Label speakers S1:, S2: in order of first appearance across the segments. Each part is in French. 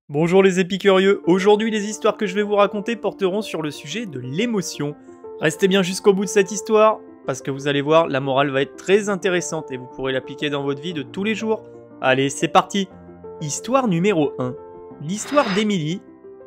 S1: Bonjour les épicurieux, aujourd'hui les histoires que je vais vous raconter porteront sur le sujet de l'émotion. Restez bien jusqu'au bout de cette histoire, parce que vous allez voir, la morale va être très intéressante et vous pourrez l'appliquer dans votre vie de tous les jours. Allez, c'est parti. Histoire numéro 1. L'histoire d'Émilie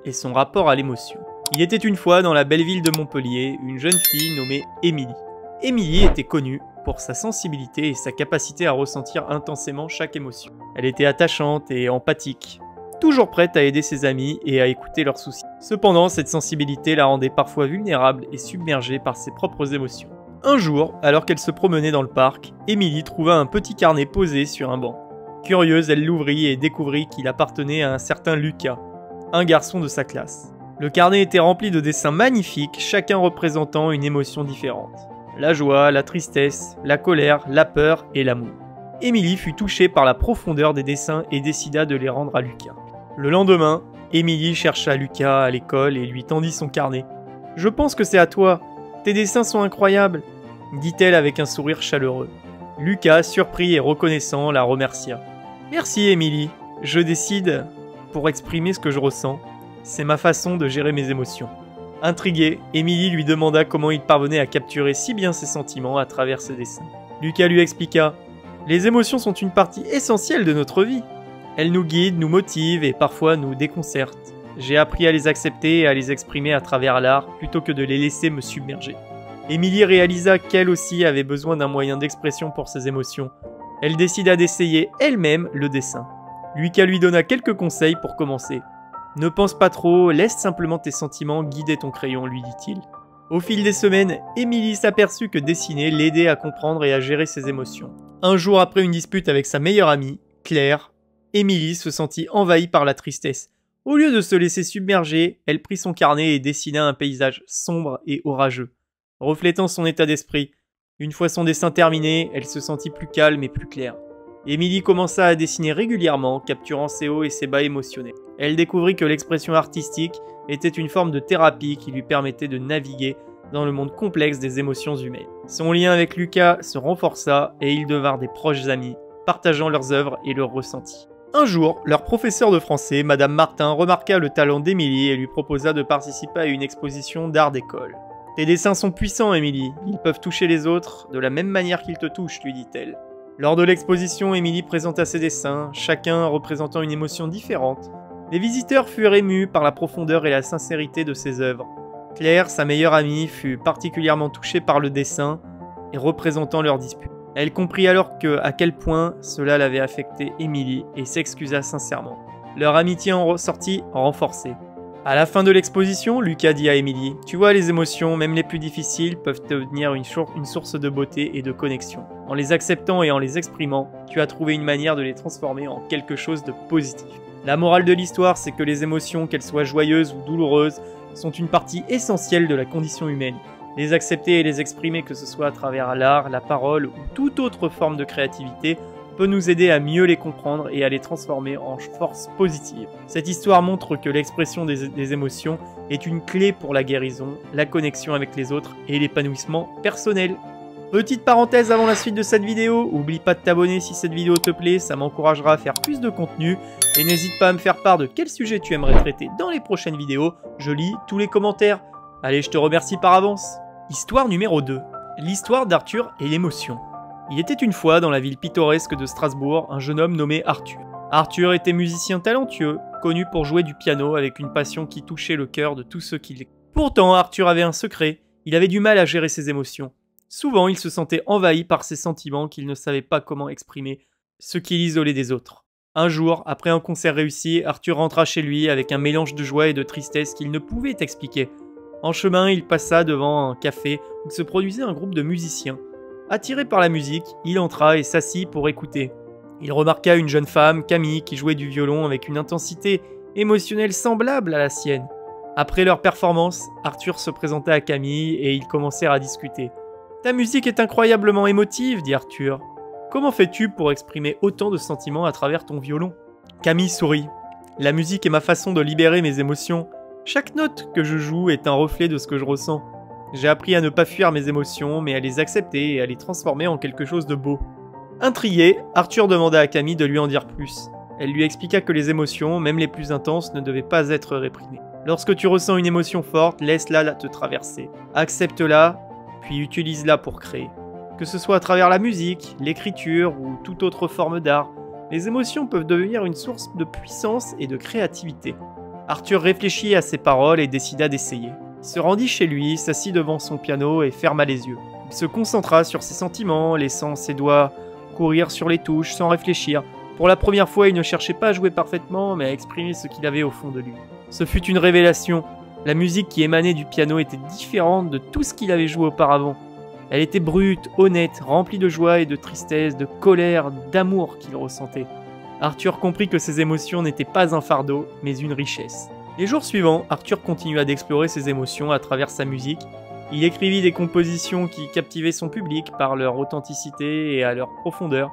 S1: et son rapport à l'émotion. Il était une fois dans la belle ville de Montpellier, une jeune fille nommée Émilie. Émilie était connue pour sa sensibilité et sa capacité à ressentir intensément chaque émotion. Elle était attachante et empathique, toujours prête à aider ses amis et à écouter leurs soucis. Cependant, cette sensibilité la rendait parfois vulnérable et submergée par ses propres émotions. Un jour, alors qu'elle se promenait dans le parc, Émilie trouva un petit carnet posé sur un banc. Curieuse, elle l'ouvrit et découvrit qu'il appartenait à un certain Lucas, un garçon de sa classe. Le carnet était rempli de dessins magnifiques, chacun représentant une émotion différente. La joie, la tristesse, la colère, la peur et l'amour. Émilie fut touchée par la profondeur des dessins et décida de les rendre à Lucas. Le lendemain, Émilie chercha Lucas à l'école et lui tendit son carnet. « Je pense que c'est à toi. Tes dessins sont incroyables », dit-elle avec un sourire chaleureux. Lucas, surpris et reconnaissant, la remercia. « Merci Émilie. Je décide pour exprimer ce que je ressens. C'est ma façon de gérer mes émotions. » Intriguée, Émilie lui demanda comment il parvenait à capturer si bien ses sentiments à travers ses dessins. Lucas lui expliqua « Les émotions sont une partie essentielle de notre vie. Elles nous guident, nous motivent et parfois nous déconcertent. J'ai appris à les accepter et à les exprimer à travers l'art plutôt que de les laisser me submerger. » Émilie réalisa qu'elle aussi avait besoin d'un moyen d'expression pour ses émotions. Elle décida d'essayer elle-même le dessin. Lucas lui donna quelques conseils pour commencer. « Ne pense pas trop, laisse simplement tes sentiments guider ton crayon, lui dit-il. » Au fil des semaines, Émilie s'aperçut que dessiner l'aidait à comprendre et à gérer ses émotions. Un jour après une dispute avec sa meilleure amie, Claire, Émilie se sentit envahie par la tristesse. Au lieu de se laisser submerger, elle prit son carnet et dessina un paysage sombre et orageux, reflétant son état d'esprit. Une fois son dessin terminé, elle se sentit plus calme et plus claire. Émilie commença à dessiner régulièrement, capturant ses hauts et ses bas émotionnels. Elle découvrit que l'expression artistique était une forme de thérapie qui lui permettait de naviguer dans le monde complexe des émotions humaines. Son lien avec Lucas se renforça et ils devinrent des proches amis, partageant leurs œuvres et leurs ressentis. Un jour, leur professeur de français, Madame Martin, remarqua le talent d'Émilie et lui proposa de participer à une exposition d'art d'école. « Tes dessins sont puissants, Émilie. Ils peuvent toucher les autres de la même manière qu'ils te touchent, » lui dit-elle. Lors de l'exposition, Émilie présenta ses dessins, chacun représentant une émotion différente. Les visiteurs furent émus par la profondeur et la sincérité de ses œuvres. Claire, sa meilleure amie, fut particulièrement touchée par le dessin et représentant leur dispute. Elle comprit alors à quel point cela l'avait affecté Émilie et s'excusa sincèrement. Leur amitié en ressortit renforcée. À la fin de l'exposition, Lucas dit à Émilie « Tu vois, les émotions, même les plus difficiles, peuvent devenir une source de beauté et de connexion. En les acceptant et en les exprimant, tu as trouvé une manière de les transformer en quelque chose de positif. » La morale de l'histoire, c'est que les émotions, qu'elles soient joyeuses ou douloureuses, sont une partie essentielle de la condition humaine. Les accepter et les exprimer, que ce soit à travers l'art, la parole ou toute autre forme de créativité, peut nous aider à mieux les comprendre et à les transformer en force positive. Cette histoire montre que l'expression des émotions est une clé pour la guérison, la connexion avec les autres et l'épanouissement personnel. Petite parenthèse avant la suite de cette vidéo, oublie pas de t'abonner si cette vidéo te plaît, ça m'encouragera à faire plus de contenu. Et n'hésite pas à me faire part de quel sujet tu aimerais traiter dans les prochaines vidéos, je lis tous les commentaires. Allez, je te remercie par avance. Histoire numéro 2. L'histoire d'Arthur et l'émotion. Il était une fois dans la ville pittoresque de Strasbourg un jeune homme nommé Arthur. Arthur était musicien talentueux, connu pour jouer du piano avec une passion qui touchait le cœur de tous ceux qui l'écoutaient. Pourtant, Arthur avait un secret, il avait du mal à gérer ses émotions. Souvent, il se sentait envahi par ses sentiments qu'il ne savait pas comment exprimer, ce qui l'isolait des autres. Un jour, après un concert réussi, Arthur rentra chez lui avec un mélange de joie et de tristesse qu'il ne pouvait expliquer. En chemin, il passa devant un café où se produisait un groupe de musiciens. Attiré par la musique, il entra et s'assit pour écouter. Il remarqua une jeune femme, Camille, qui jouait du violon avec une intensité émotionnelle semblable à la sienne. Après leur performance, Arthur se présenta à Camille et ils commencèrent à discuter. « Ta musique est incroyablement émotive, dit Arthur. Comment fais-tu pour exprimer autant de sentiments à travers ton violon ?» Camille sourit. « La musique est ma façon de libérer mes émotions. Chaque note que je joue est un reflet de ce que je ressens. J'ai appris à ne pas fuir mes émotions, mais à les accepter et à les transformer en quelque chose de beau. » Intrigué, Arthur demanda à Camille de lui en dire plus. Elle lui expliqua que les émotions, même les plus intenses, ne devaient pas être réprimées. Lorsque tu ressens une émotion forte, laisse-la te traverser. Accepte-la, puis utilise-la pour créer. Que ce soit à travers la musique, l'écriture ou toute autre forme d'art, les émotions peuvent devenir une source de puissance et de créativité. Arthur réfléchit à ses paroles et décida d'essayer. Il se rendit chez lui, s'assit devant son piano et ferma les yeux. Il se concentra sur ses sentiments, laissant ses doigts courir sur les touches sans réfléchir. Pour la première fois, il ne cherchait pas à jouer parfaitement, mais à exprimer ce qu'il avait au fond de lui. Ce fut une révélation. La musique qui émanait du piano était différente de tout ce qu'il avait joué auparavant. Elle était brute, honnête, remplie de joie et de tristesse, de colère, d'amour qu'il ressentait. Arthur comprit que ses émotions n'étaient pas un fardeau, mais une richesse. Les jours suivants, Arthur continua d'explorer ses émotions à travers sa musique. Il écrivit des compositions qui captivaient son public par leur authenticité et à leur profondeur.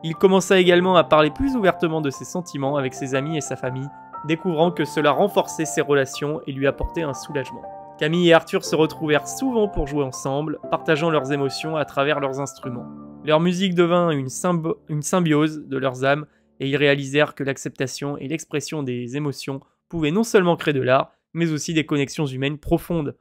S1: Il commença également à parler plus ouvertement de ses sentiments avec ses amis et sa famille, découvrant que cela renforçait ses relations et lui apportait un soulagement. Camille et Arthur se retrouvèrent souvent pour jouer ensemble, partageant leurs émotions à travers leurs instruments. Leur musique devint une symbiose de leurs âmes et ils réalisèrent que l'acceptation et l'expression des émotions pouvaient non seulement créer de l'art, mais aussi des connexions humaines profondes.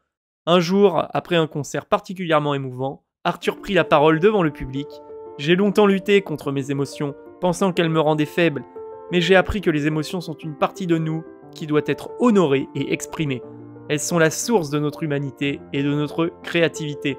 S1: Un jour, après un concert particulièrement émouvant, Arthur prit la parole devant le public. « J'ai longtemps lutté contre mes émotions, pensant qu'elles me rendaient faible, mais j'ai appris que les émotions sont une partie de nous qui doit être honorée et exprimée. Elles sont la source de notre humanité et de notre créativité.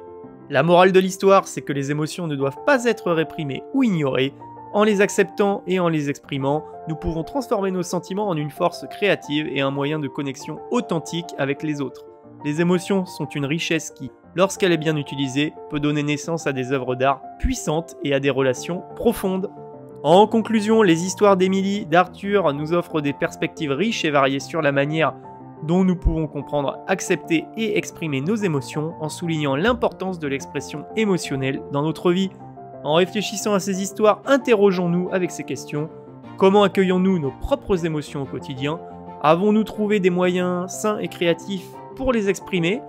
S1: La morale de l'histoire, c'est que les émotions ne doivent pas être réprimées ou ignorées. En les acceptant et en les exprimant, nous pouvons transformer nos sentiments en une force créative et un moyen de connexion authentique avec les autres. Les émotions sont une richesse qui, lorsqu'elle est bien utilisée, peut donner naissance à des œuvres d'art puissantes et à des relations profondes. » En conclusion, les histoires d'Émilie, d'Arthur nous offrent des perspectives riches et variées sur la manière dont nous pouvons comprendre, accepter et exprimer nos émotions en soulignant l'importance de l'expression émotionnelle dans notre vie. En réfléchissant à ces histoires, interrogeons-nous avec ces questions. Comment accueillons-nous nos propres émotions au quotidien? Avons-nous trouvé des moyens sains et créatifs pour les exprimer?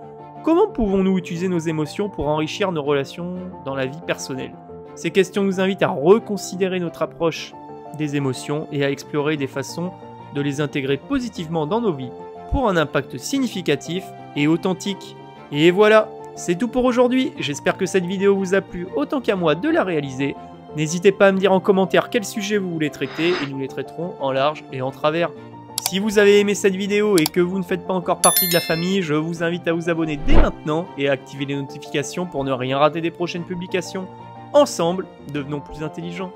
S1: Comment pouvons-nous utiliser nos émotions pour enrichir nos relations dans la vie personnelle? Ces questions nous invitent à reconsidérer notre approche des émotions et à explorer des façons de les intégrer positivement dans nos vies pour un impact significatif et authentique. Et voilà, c'est tout pour aujourd'hui. J'espère que cette vidéo vous a plu autant qu'à moi de la réaliser. N'hésitez pas à me dire en commentaire quel sujet vous voulez traiter et nous les traiterons en large et en travers. Si vous avez aimé cette vidéo et que vous ne faites pas encore partie de la famille, je vous invite à vous abonner dès maintenant et à activer les notifications pour ne rien rater des prochaines publications. Ensemble, devenons plus intelligents.